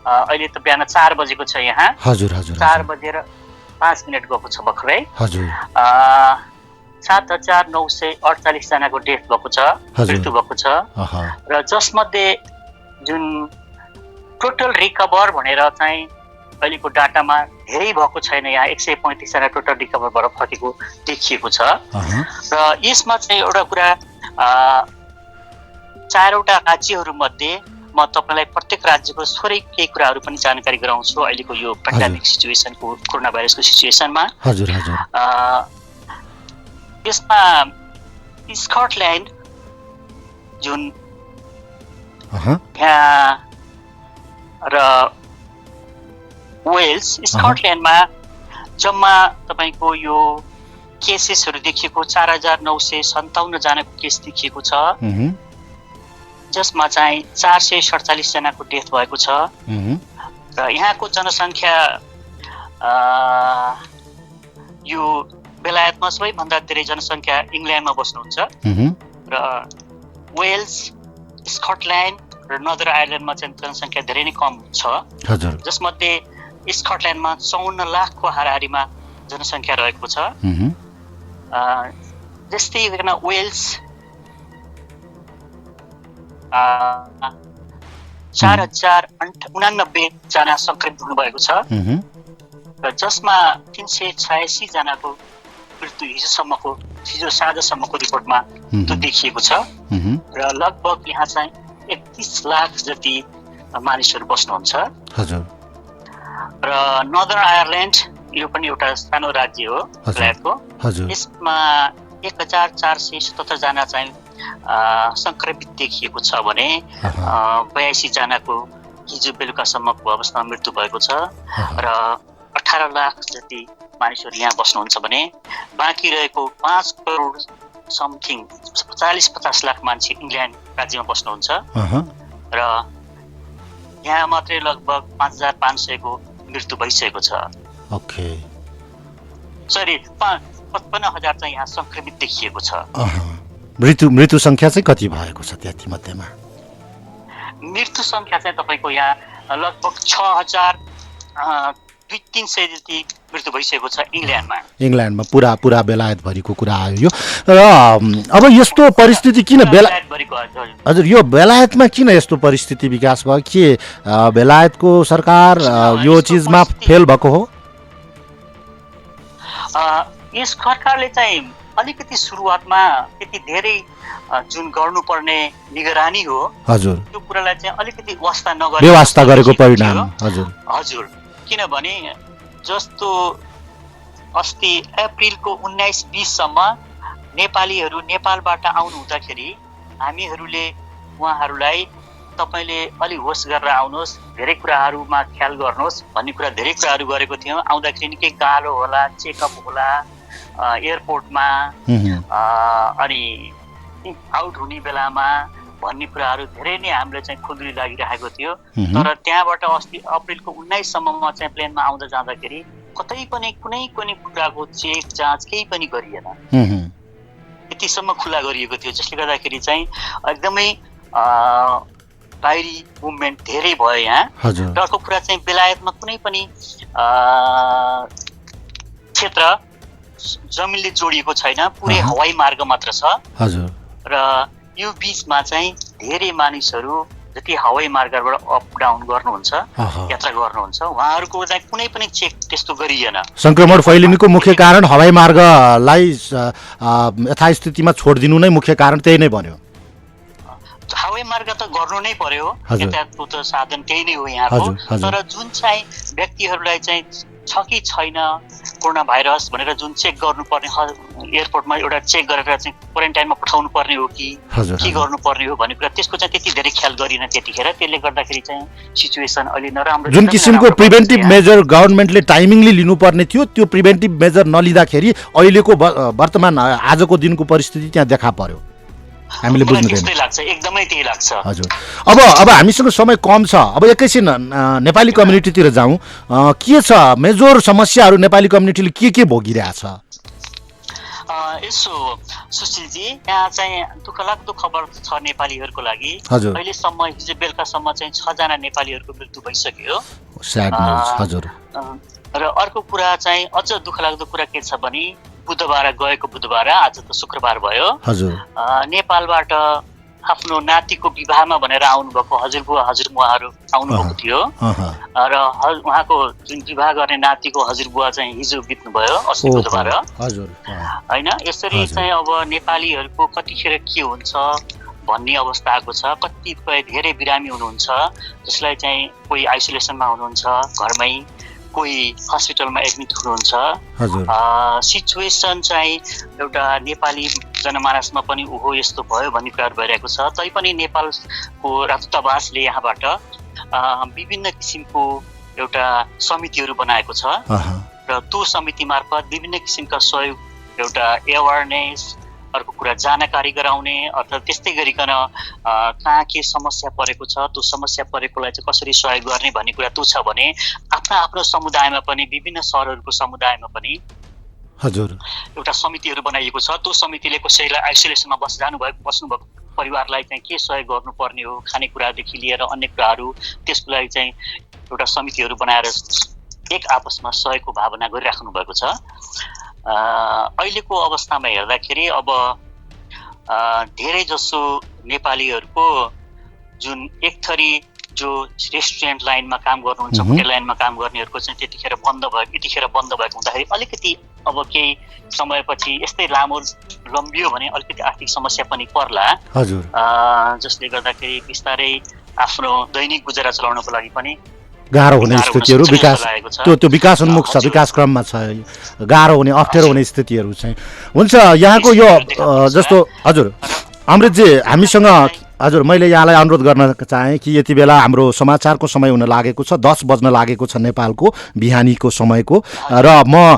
अहिले त बिहान 4 बजेको छ यहाँ। हजुर हजुर। 4 बजेर 5 मिनट गएको छ भर्खरै। हजुर। 7,948 जनाको डेथ भएको छ, मृत्यु भएको छ। र जसमध्ये जुन टोटल रिकभर भनेर चाहिँ अहिलेको डाटामा धेरै भएको छैन, यहाँ 135 जना टोटल रिकभर भएर फर्केको देखिएको छ। र यसमा चाहिँ एउटा कुरा 4वटा राज्यहरूमध्ये म तपाईँलाई प्रत्येक राज्यको थोरै केही कुराहरू पनि जानकारी गराउँछु अहिलेको यो पेन्डेमिक सिचुएसनको, कोरोना भाइरसको सिचुएसनमा। हजुर हजुर। यसमा स्कटल्यान्ड जुन यहाँ र वेल्स, स्कटल्यान्डमा जम्मा तपाईँको यो केसेसहरू देखिएको 4,957 जनाको केस देखिएको छ, जसमा चाहिँ 447 जनाको डेथ भएको छ। र यहाँको जनसङ्ख्या यो बेलायतमा सबैभन्दा धेरै जनसङ्ख्या इङ्ल्यान्डमा बस्नुहुन्छ र वेल्स, स्कटल्यान्ड र नर्दर्न आयरल्यान्डमा चाहिँ जनसङ्ख्या धेरै नै कम छ। जसमध्ये स्कटल्यान्डमा 54 लाखको हाराहारीमा जनसङ्ख्या रहेको छ। जस्तै गरिकन वेल्स 4,089 जना सङ्क्रमित हुनुभएको छ र जसमा 386 जनाको मृत्यु हिजो साँझसम्मको रिपोर्टमा त्यो देखिएको छ। र लगभग यहाँ चाहिँ 31 लाख जति मानिसहरू बस्नुहुन्छ। र नर्दर्न आयरल्यान्ड यो पनि एउटा सानो राज्य हो बेलायतको, हजुर यसमा 1477 जना चाहिँ संक्रमित देखिएको छ भने 82 जनाको हिजो बेलुकासम्मको अवस्थामा मृत्यु भएको छ र 18 लाख जति मानिसहरू यहाँ बस्नुहुन्छ भने बाँकी रहेको 5 करोड समथिङ 40-50 लाख मान्छे इङ्ल्यान्ड राज्यमा बस्नुहुन्छ र यहाँ मात्रै लगभग 5500 को मृत्यु भइसकेको छ। ओके सरी 55,000 चाहिँ यहाँ संक्रमित देखिएको छ। मृत्यु संख्या चाहिँ कति भएको छ त्यति मध्येमा? मृत्यु संख्या चाहिँ तपाईको यहाँ लगभग 6,200-300 जति मृत्यु भइसकेको छ इङ्ल्यान्डमा। पुरा बेलायतभरिको कुरा आयो यो। र अब यस्तो परिस्थिति किन हजुर यो बेलायतमा किन यस्तो परिस्थिति विकास भयो? के बेलायतको सरकार यो चिजमा फेल भएको हो? यस सरकारले चाहिँ अलिकति सुरुवातमा त्यति धेरै जुन गर्नुपर्ने निगरानी हो हजुर त्यो कुरालाई चाहिँ अलिकति व्यवस्था गरेको परिणाम हजुर किनभने जस्तो अस्ति अप्रिलको 19-20 सम्म नेपालीहरू नेपालबाट आउनु हुँदाखेरि हामीहरूले उहाँहरूलाई तपाईले अलि होस गरेर आउनुहोस्, धेरै कुराहरूमा ख्याल गर्नुहोस् भन्ने कुरा धेरै कुराहरू गरेको थियौँ। आउँदाखेरि निकै गाह्रो होला, चेकअप होला एयरपोर्टमा अनि आउट हुने बेलामा भन्ने कुराहरू धेरै नै हामीलाई चाहिँ खुल्दी लागिरहेको थियो। तर त्यहाँबाट अस्ति अप्रिलको 19 सम्ममा चाहिँ प्लेनमा आउँदा जाँदाखेरि कतै पनि कुनै कुराको चेक जाँच केही पनि गरिएन, यतिसम्म खुला गरिएको थियो, जसले गर्दाखेरि चाहिँ एकदमै बाहिरी मुभमेन्ट धेरै भयो यहाँ। र अर्को कुरा चाहिँ बेलायतमा कुनै पनि क्षेत्र जमिनले जोडिएको छैन, पुरै हवाई मार्ग मात्र छ र यो बीचमा चाहिँ धेरै मानिसहरू जति हवाई मार्गबाट अप डाउन गर्नुहुन्छ, यात्रा गर्नुहुन्छ, उहाँहरूको चाहिँ कुनै पनि चेक त्यस्तो गरिएन। संक्रमण फैलिनुको मुख्य कारण हवाई मार्गलाई यथास्थितिमा छोडिदिनु नै मुख्य कारण त्यही नै बन्यो। हवाई मार्ग त गर्नु नै पर्यो, यातायातको त साधन त्यही नै हो यहाँको। तर जुन चाहिँ व्यक्तिहरूलाई चाहिँ छ कि छैन कोरोना भाइरस भनेर जुन चेक गर्नुपर्ने एयरपोर्टमा एउटा चेक गरेर चाहिँ क्वारेन्टाइनमा पठाउनु पर्ने हो कि के गर्नुपर्ने हो भन्ने कुरा त्यसको चाहिँ त्यति धेरै ख्याल गरिन त्यतिखेर। त्यसले गर्दाखेरि चाहिँ सिचुएसन अलि नराम्रो, जुन किसिमको प्रिभेन्टिभ मेजर गभर्नमेन्टले टाइमिङली लिनुपर्ने थियो त्यो प्रिभेन्टिभ मेजर नलिँदाखेरि अहिलेको वर्तमान आजको दिनको परिस्थिति त्यहाँ देखा पर्यो। हामीले बुझ्नु लाग्छ, एकदमै त्यही लाग्छ। हजुर अब हामीसँग समय कम छ, अब एकैछिन नेपाली कम्युनिटीतिर जाउँ। के छ मेजर समस्याहरू नेपाली कम्युनिटीले के भोगिरहेछ? यसो सुशीलजी, यहाँ चाहिँ दुःखलाग्दो खबर छ नेपालीहरूको लागि। अहिलेसम्म हिजो बेलुकासम्म चाहिँ 6 जना नेपालीहरूको मृत्यु भइसक्यो। हजुर र अर्को कुरा चाहिँ अझ दुःखलाग्दो कुरा के छ भने गएको बुधबार आज त शुक्रबार भयो, नेपालबाट आफ्नो नातिको विवाहमा भनेर आउनुभएको हजुरबुवा हजुरमुवाहरू आउनुभएको थियो र उहाँको जुन विवाह गर्ने नातिको हजुरबुवा चाहिँ हिजो बित्नुभयो अस्ति बुधबार होइन। यसरी चाहिँ अब नेपालीहरूको कतिखेर के हुन्छ भन्ने अवस्था आएको छ। कतिपय धेरै बिरामी हुनुहुन्छ जसलाई चाहिँ कोही आइसोलेसनमा हुनुहुन्छ घरमै, कोही हस्पिटलमा एडमिट हुनुहुन्छ। सिचुएसन चाहिँ एउटा नेपाली जनमानसमा पनि ओहो यस्तो भयो भन्ने कुराहरू भइरहेको छ। तैपनि नेपालको राजदूतावासले यहाँबाट विभिन्न किसिमको एउटा समितिहरू बनाएको छ र त्यो समिति मार्फत विभिन्न किसिमका सहयोग, एउटा एवेरनेस, अर्को कुरा जानकारी गराउने, अर्थात् त्यस्तै गरिकन कहाँ के समस्या परेको छ त्यो समस्या परेकोलाई चाहिँ कसरी सहयोग गर्ने भन्ने कुरा त्यो छ भने आफ्नो समुदायमा पनि विभिन्न सहरहरूको समुदायमा पनि एउटा समितिहरू बनाइएको छ। त्यो समितिले कसैलाई आइसोलेसनमा बस्नुभएको परिवारलाई चाहिँ के सहयोग गर्नुपर्ने हो, खानेकुरादेखि लिएर अन्य कुराहरू, त्यसको लागि चाहिँ एउटा समितिहरू बनाएर एक आपसमा सहयोगको भावना गरिराख्नु भएको छ। अहिलेको अवस्थामा हेर्दाखेरि अब धेरै जसो नेपालीहरूको जुन एक थरी जो रेस्टुरेन्ट लाइनमा काम गर्नुहुन्छ, होटेल लाइनमा काम गर्नेहरूको चाहिँ यतिखेर बन्द भएको हुँदाखेरि अलिकति अब केही समयपछि यस्तै लामो लम्बियो भने अलिकति आर्थिक समस्या पनि पर्ला, जसले गर्दाखेरि बिस्तारै आफ्नो दैनिक गुजारा चलाउनको लागि पनि गाह्रो हुने स्थितिहरू विकास त्यो विकासोन्मुख छ, विकासक्रममा छ, गाह्रो हुने अप्ठ्यारो हुने स्थितिहरू चाहिँ हुन्छ। यहाँको यो जस्तो हजुर अमृतजी हामीसँग हजुर मैले यहाँलाई अनुरोध गर्न चाहेँ कि यति बेला हाम्रो समाचारको समय हुन लागेको छ, 10 बज्न लागेको छ नेपालको बिहानीको समयको, र म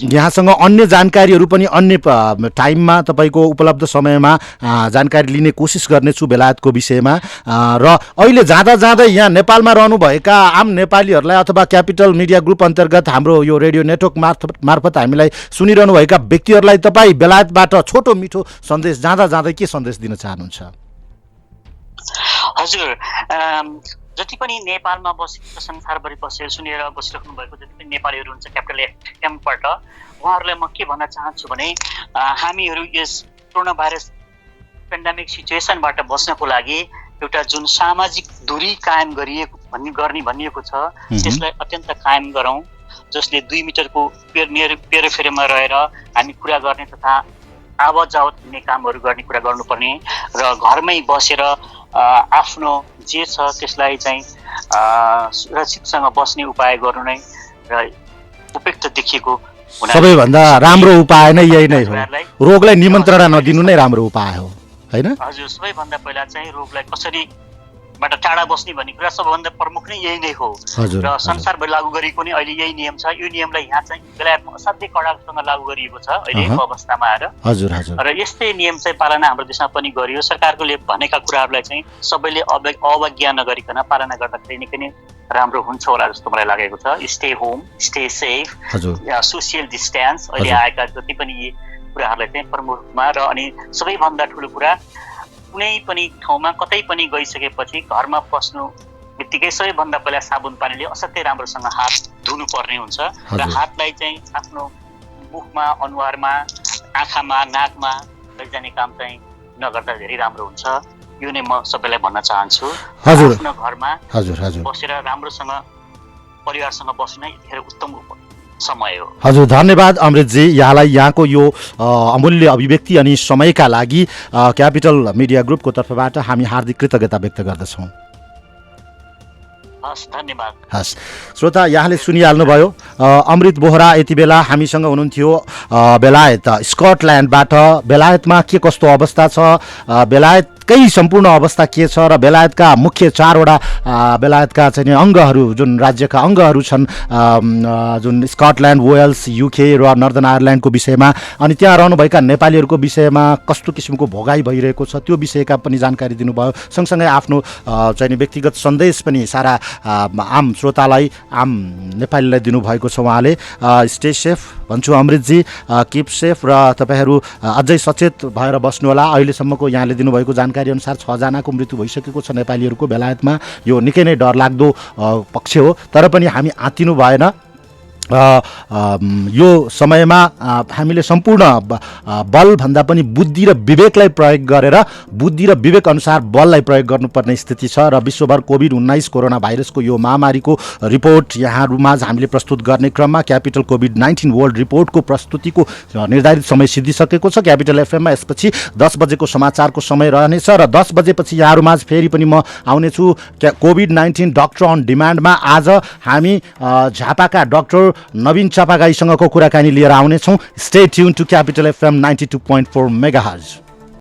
यहाँसँग अन्य जानकारीहरू पनि अन्य टाइममा तपाईँको उपलब्ध समयमा जानकारी लिने कोसिस गर्नेछु बेलायतको विषयमा। र अहिले जाँदा जाँदै यहाँ नेपालमा रहनुभएका आम नेपालीहरूलाई अथवा क्यापिटल मिडिया ग्रुप अन्तर्गत हाम्रो यो रेडियो नेटवर्क मार्फत हामीलाई सुनिरहनुभएका व्यक्तिहरूलाई तपाईँ बेलायतबाट छोटो मिठो सन्देश जाँदा जाँदै के सन्देश दिन चाहनुहुन्छ? हजुर, जति पनि नेपालमा बसेको संसारभरि बसेर सुनेर बसिराख्नु भएको जति पनि नेपालीहरू हुन्छ क्यापिटल एफएमबाट उहाँहरूलाई म के भन्न चाहन्छु भने हामीहरू यस कोरोना भाइरस पेन्डेमिक सिचुएसनबाट बस्नको लागि एउटा जुन सामाजिक दूरी कायम गर्ने भनिएको छ त्यसलाई अत्यन्त कायम गरौँ, जसले 2 मिटरको पेरोफेरोमा रहेर हामी कुरा गर्ने तथा आवत जावत हुने कामहरू गर्ने कुरा गर्नुपर्ने र घरमै बसेर आफ्नो जे छ त्यसलाई चाहिँ सुरक्षितसँग बस्ने उपाय गर्नु नै र उपयुक्त देखिएको सबैभन्दा राम्रो उपाय नै यही नै हो। रोगलाई निमन्त्रणा नदिनु नै राम्रो उपाय हो, हैन? हजुर, सबैभन्दा पहिला चाहिँ रोगलाई कसरीबाट टाढा बस्ने भन्ने कुरा सबैभन्दा प्रमुख नै यही नै हो र संसारभरि लागू गरिएको नि अहिले यही नियम छ। यो नियमलाई यहाँ चाहिँ बेलायतमा असाध्यै कडासँग लागू गरिएको छ अहिलेको अवस्थामा आएर। हजुर हजुर। र यस्तै नियम चाहिँ पालना हाम्रो देशमा पनि गरियो। सरकारले भनेका कुराहरूलाई चाहिँ सबैले अवज्ञा नगरिकन पालना गर्दाखेरि निकै नै राम्रो हुन्छ होला जस्तो मलाई लागेको छ। Stay home, stay safe, social distance, अहिले आएका जति पनि यी कुराहरूलाई चाहिँ प्रमुख रूपमा र अनि सबैभन्दा ठुलो कुरा कुनै पनि ठाउँमा कतै पनि गइसकेपछि घरमा बस्नु बित्तिकै सबैभन्दा पहिला साबुन पानीले असाध्यै राम्रोसँग हात धुनु पर्ने हुन्छ र हातलाई चाहिँ आफ्नो मुखमा, अनुहारमा, आँखामा, नाकमा लैजाने काम चाहिँ नगर्दा धेरै राम्रो हुन्छ। यो नै म सबैलाई भन्न चाहन्छु। आफ्नो घरमा बसेर राम्रोसँग परिवारसँग बस्नु नै धेरै उत्तम समय हो। हजुर, धन्यवाद अमृतजी। यहाँलाई यहाँको यो अमूल्य अभिव्यक्ति अनि समयका लागि क्यापिटल मिडिया ग्रुपको तर्फबाट हामी हार्दिक कृतज्ञता व्यक्त गर्दछौँ। धन्यवाद। हस् श्रोता, यहाँले सुनिहाल्नुभयो अमृत बोहरा यति बेला हामीसँग हुनुहुन्थ्यो बेलायत स्कटल्यान्डबाट। बेलायतमा के कस्तो अवस्था छ, बेलायतकै सम्पूर्ण अवस्था के छ र बेलायतका मुख्य 4वटा बेलायतका चाहिँ अङ्गहरू जुन राज्यका अङ्गहरू छन् जुन स्कटल्यान्ड, वेल्स, युके र नर्दर्न आयरल्यान्डको विषयमा अनि त्यहाँ रहनुभएका नेपालीहरूको विषयमा कस्तो किसिमको भोगाई भइरहेको छ त्यो विषयका पनि जानकारी दिनुभयो। सँगसँगै आफ्नो चाहिँ व्यक्तिगत सन्देश पनि सारा आम श्रोतालाई, आम नेपालीलाई दिनुभएको छ उहाँले। स्टे सेफ भन्छु अमृतजी, किप सेफ र तपाईँहरू अझै सचेत भएर बस्नुहोला। अहिलेसम्मको यहाँले दिनुभएको जानकारी अनुसार 6 जनाको मृत्यु भइसकेको छ नेपालीहरूको बेलायतमा। यो निकै नै डरलाग्दो पक्ष हो, तर पनि हामी आत्तिनु भएन। यो समयमा हामीले सम्पूर्ण बलभन्दा पनि बुद्धि र विवेकलाई प्रयोग गरेर बुद्धि र विवेक अनुसार बललाई प्रयोग गर्नुपर्ने स्थिति छ र विश्वभर कोभिड-19 कोरोना भाइरसको यो महामारीको रिपोर्ट यहाँहरूमा हामीले प्रस्तुत गर्ने क्रममा क्यापिटल कोभिड-19 वर्ल्ड रिपोर्टको प्रस्तुतिको निर्धारित समय सिद्धिसकेको छ। क्यापिटल एफएममा यसपछि 10 बजेको समाचारको समय रहनेछ र 10 बजेपछि यहाँहरूमा फेरि पनि म आउनेछु कोभिड-19 डक्टर अन डिमान्डमा। आज हामी झापाका डाक्टर नवीन चापागाईसँगको कुराकानी लिएर आउनेछौँ। Stay tune to capital FM 92.4 megahertz.